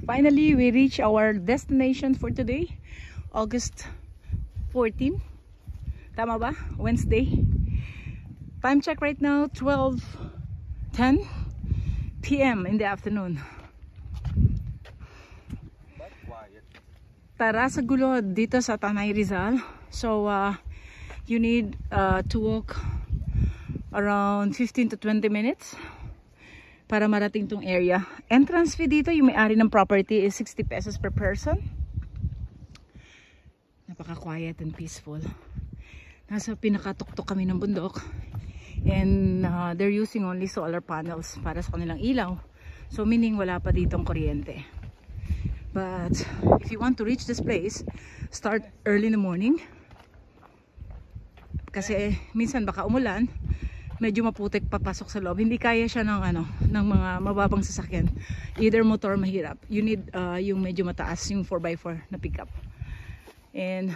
Finally, we reach our destination for today, August 14. Tama ba? Wednesday. Time check right now, 12:10 p.m. in the afternoon. Tara sa gulod dito sa Tanay Rizal. So, you need to walk around 15 to 20 minutes para marating tong area. Entrance fee dito, yung may-ari ng property is 60 pesos per person. Napaka-quiet and peaceful. Nasa pinakatuktok kami ng bundok. And they're using only solar panels para sa kanilang ilaw. So, meaning wala pa ditong kuryente. But if you want to reach this place, start early in the morning. Kasi minsan baka umulan, medyo maputik papasok sa loob. Hindi kaya siya ng ng mga mababang sasakyan. Either motor mahirap. You need yung medyo mataas, yung 4x4 na pickup. And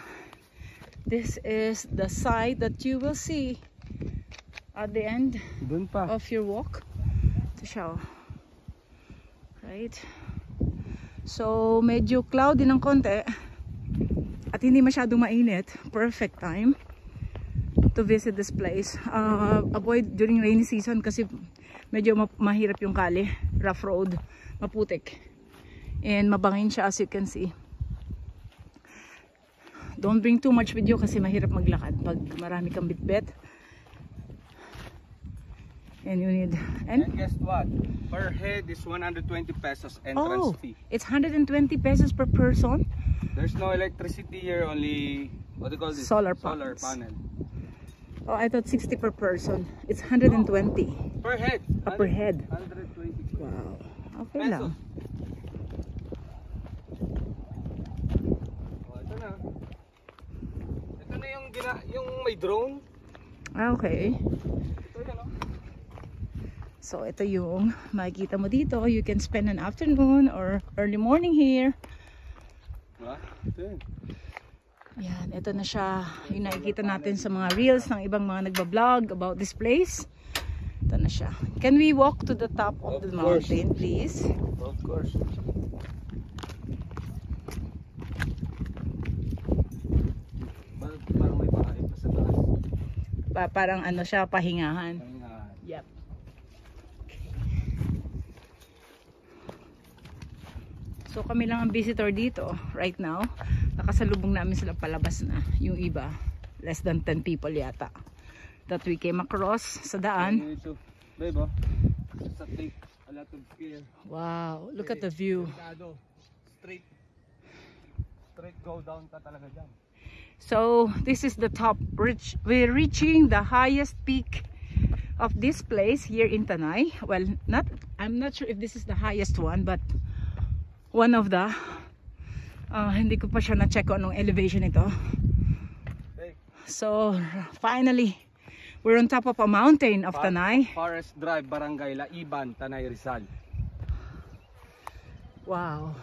this is the site that you will see at the end of your walk. Ito siya, right? So, medyo cloudy ng konti at hindi masyadong mainit. Perfect time to visit this place. Avoid during rainy season kasi medyo mahirap yung kali. Rough road, maputik. And mabangin siya as you can see. Don't bring too much with you kasi mahirap maglakad pag marami kang bitbit. And you need... And guess what? Per head is 120 pesos entrance fee. It's 120 pesos per person? There's no electricity here, only... What do you call this? Solar panel. Oh, I thought 60 per person. It's 120. Per head. Per head. 120. Wow. Okay pesos lang. Oh, ito na. Ito na yung may drone. Okay. Ito yan, no? So, ito yung makikita mo dito. You can spend an afternoon or early morning here. Ito yan. Yan, ito na siya. Yung nakikita natin sa mga reels ng ibang mga nagbablog about this place. Ito na siya. Can we walk to the top of the mountain, please? Of course. Parang may bahay pa sa taas. Parang siya, pahingahan. Yep. So kami lang ang visitor dito right now. Nakasalubong namin sila palabas na. Yung iba, less than 10 people yata that we came across sa daan. Babe, take a lot of care. Wow, look at the view. Straight go down ka talaga dyan. So this is the top. We're reaching the highest peak of this place here in Tanay. Well, I'm not sure if this is the highest one, but one of the hindi ko pa siya na-check kung anong elevation ito. So finally we're on top of a mountain of Tanay. Forest Drive, Barangay Laiban, Tanay Rizal. Wow.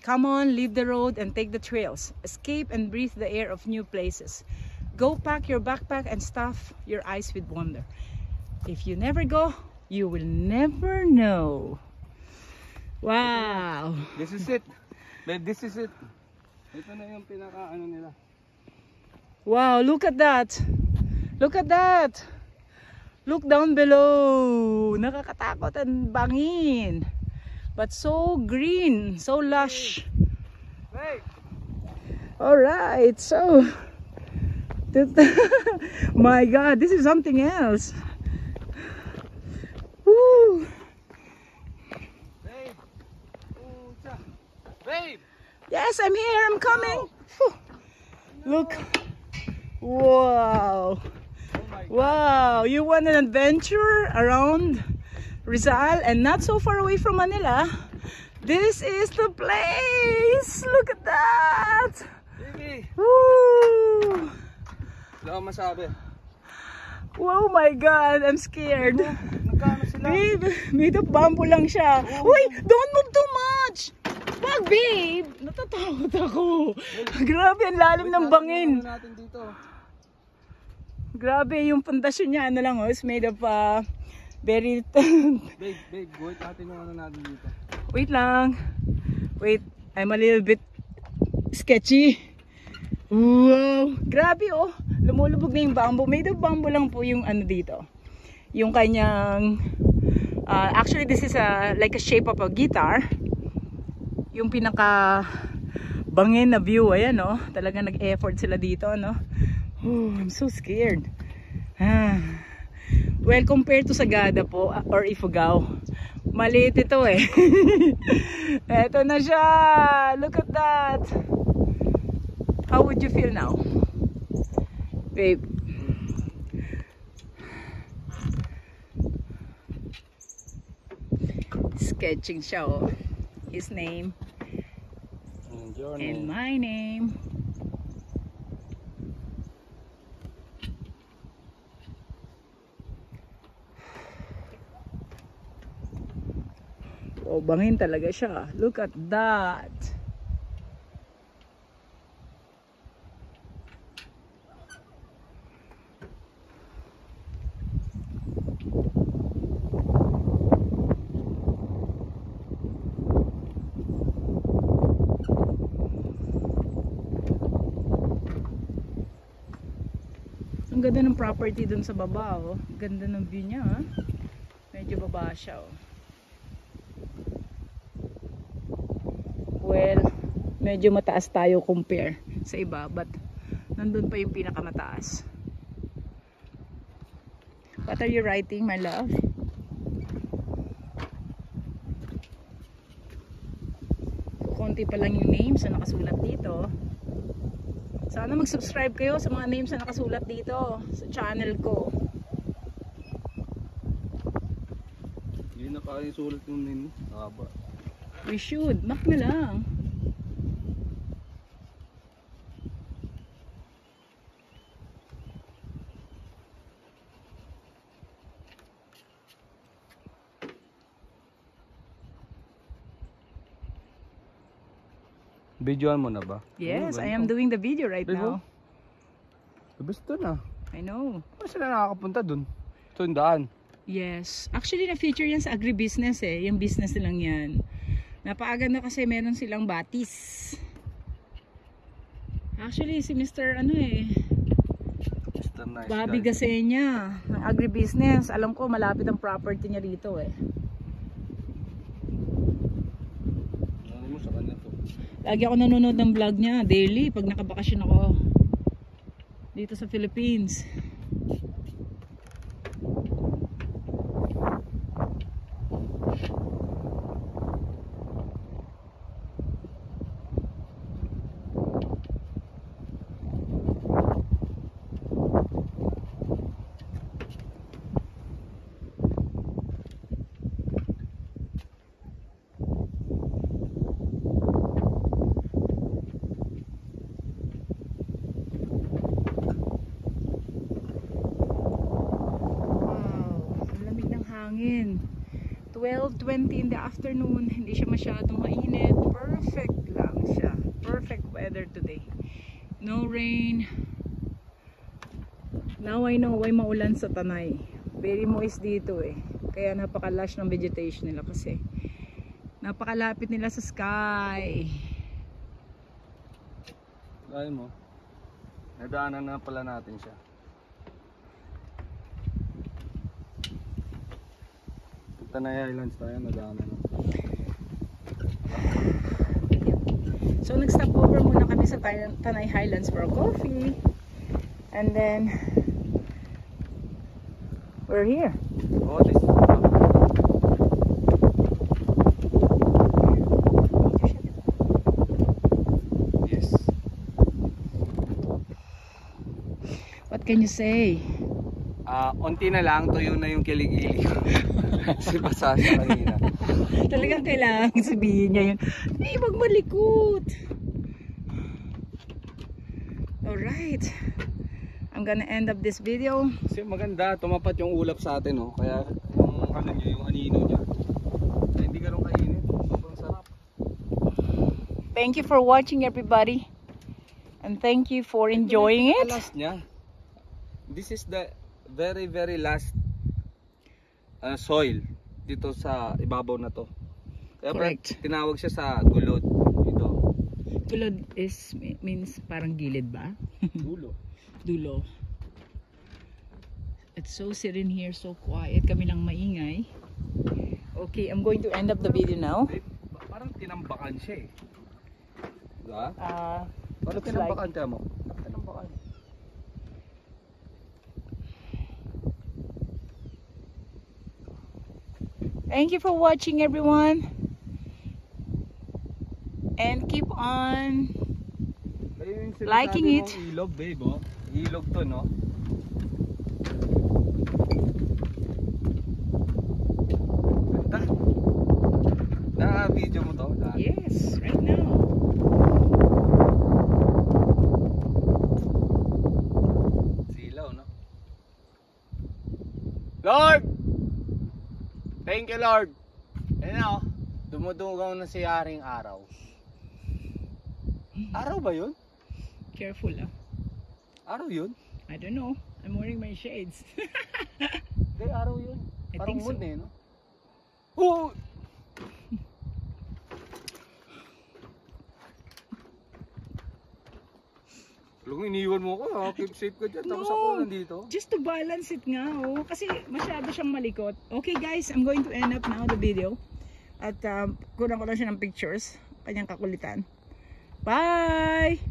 Come on, leave the road and take the trails. Escape and breathe the air of new places. Go pack your backpack and stuff your eyes with wonder. If you never go, you will never know. Wow. This is it. Babe, this is it. Ito na yung pinaka nila. Wow, look at that. Look at that. Look down below. Nakakatakot and bangin. But so green, so lush. Hey. All right, so my God, this is something else. Woo. Babe. Babe. Yes, I'm here. I'm coming. No. Look. Wow. Wow, you want an adventure around Rizal and not so far away from Manila. This is the place. Look at that. Baby. Woo. Wala akong masabi. Oh my God, I'm scared. Nagkano sila? Babe, made of bamboo lang siya. Uy, don't move too much. Wag, babe. Natatakot ako. Grabe, ang lalim ng bangin. Natin dito. Grabe, yung pundasyon niya, is made of very... Babe, buhat natin yung natin dito. Wait lang. Wait, I'm a little bit sketchy. Wow, grabe oh. Lumulubog na yung bamboo. Made of bamboo lang po yung ano dito. Yung kanyang actually this is like a shape of a guitar. Yung pinaka bangin na view, ayan oh. Talagang nag-effort sila dito, no? Oh, I'm so scared. Well, compared to Sagada po or Ifugao, maliit ito eh. Eto na siya. Look at that. How would you feel now? Babe. Sketching siya oh. His name. And my name. Oh, bangin talaga siya. Look at that. Ang ganda ng property dun sa baba oh. Ganda ng view niya ha. Medyo baba siya oh. Well, medyo mataas tayo compare sa iba, but nandun pa yung pinakamataas. What are you writing, my love? Konti pa lang yung names na nakasulat dito. Sana mag-subscribe kayo sa mga names na nakasulat dito sa channel ko. Hindi na kaya sulat yung name. Nakaba. We should. Mak na lang. Videoan mo na ba? Yes, I am doing the video right now. Gusto na. I know. Paano sila nakakapunta dun? Ito yung daan. Yes. Actually, na-feature yan sa agribusiness eh. Yung business nilang yan. Napaaga na kasi meron silang batis. Actually, si Mr. ano eh. Mr. Nice Bobby guy. Gasenya. Ng agribusiness. Alam ko, malapit ang property niya dito eh. Ano mo sa kanya to? Lagi ako nanonood ng vlog niya. Daily. Pag nakabakasyon ako. Dito sa Philippines. Hangin. 12:20 in the afternoon. Hindi siya masyadong mainit. Perfect lang siya. Perfect weather today. No rain. Now I know why maulan sa Tanay. Very moist dito eh. Kaya napaka-lush ng vegetation nila kasi napakalapit nila sa sky. Gaya mo. Nadaanan na pala natin siya. Tanay Islands tayo, nadaanan na. So nag-stop over muna kami sa Tanay Highlands for a coffee. And then we're here. Oh, this is yes. What can you say? Unti na lang, tuyo na yung kilig-ilig. Si Pasasya kanina. Talagang kailangan sabihin niya yun. Hey, wag malikot. Alright. I'm gonna end up this video. Kasi maganda, tumapat yung ulap sa atin, oh. Kaya yung ano niya, yung anino niya. Kaya hindi ganun kainit. Sobrang sarap. Thank you for watching, everybody. And thank you for enjoying it. Last niya. This is the very last soil dito sa ibabaw na to. Kaya Correct. tinawag siya sa gulod. Ito. Gulod means parang gilid ba? Dulo. Dulo. It's so serene here, so quiet. Kami lang maingay. Okay, I'm going to end up the video now. Parang tinambakan siya eh. Diba? Parang Looks tinambakan tayo mo. Tinambakan. Thank you for watching, everyone. And keep on liking it. Ilog, babe, oh. Ilog to, no? Ganda. Na-video mo to? Yes, right now. Silaw, no? Lord! Thank you, Lord! Ayun na, oh. Dumudugaw na si Haring Araw. Araw ba yun? Careful, ah. Araw yun? I don't know. I'm wearing my shades. Hindi, araw yun. I Parang think so. moon eh, no? Oo! Alam mo, iniwan mo ako, ha? Keep safe ka dyan. Tapos ako nandito. Just to balance it nga, oh. Kasi masyado siyang malikot. Okay, guys, I'm going to end up now the video. At kulang ko lang siya ng pictures. Kanyang kakulitan. Bye!